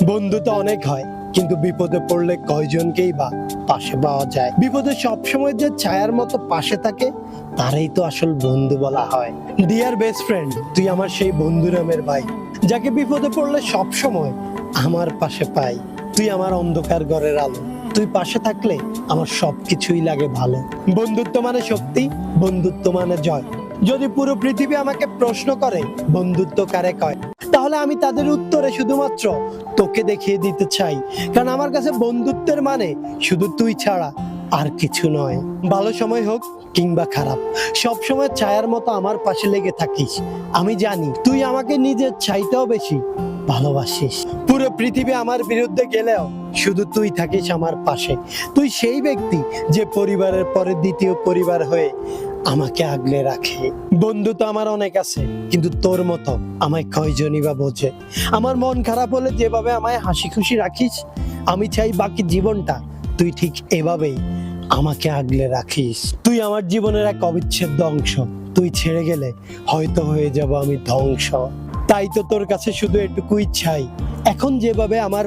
বন্ধু তো অনেক হয়, কিন্তু বিপদে পড়লে কয়জনকেই বা পাশে পাওয়া যায়। বিপদে সবসময় যে ছায়ার মতো পাশে থাকে তারই তো আসল বন্ধু বলা হয়। ডিয়ার বেস্ট ফ্রেন্ড, তুই আমার সেই বন্ধু নামের ভাই, যাকে বিপদে পড়লে সবসময় আমার পাশে পাই। তুই আমার অন্ধকার ঘরের আলো, তুই পাশে থাকলে আমার সবকিছুই লাগে ভালো। বন্ধুত্ব মানে শক্তি, বন্ধুত্ব মানে জয়। যদি পুরো পৃথিবী আমাকে প্রশ্ন করে বন্ধুত্ব কারে কয়, তাহলে আমি তাদের উত্তরে শুধুমাত্র তোকে দেখিয়ে দিতে চাই। কারণ আমার কাছে বন্ধুত্বের মানে শুধু তুই ছাড়া আর কিছু নয়। ভালো সময় হোক কিংবা খারাপ, সব সময় ছায়ার মতো আমার পাশে লেগে থাকিস। আমি জানি তুই আমাকে নিজের চাইতেও বেশি ভালোবাসিস। পুরো পৃথিবী আমার বিরুদ্ধে গেলেও শুধু তুই থাকিস আমার পাশে। তুই সেই ব্যক্তি যে পরিবারের পরে দ্বিতীয় পরিবার হয়ে আমাকে আগলে রাখে। বন্ধু তো আমার অনেক আছে, কিন্তু তোর মতো আমায় কয়জনই বা বোঝে। আমার মন খারাপ হলে যেভাবে আমায় হাসি খুশি রাখিস, আমি চাই বাকি জীবনটা তুই ঠিক এভাবেই আমাকে আগলে রাখিস। তুই আমার জীবনের এক অবিচ্ছেদ্য অংশ। তুই ছেড়ে গেলে হয়তো হয়ে যাব আমি ধ্বংস। তাই তো তোর কাছে শুধু এটুকুই চাই, এখন যেভাবে আমার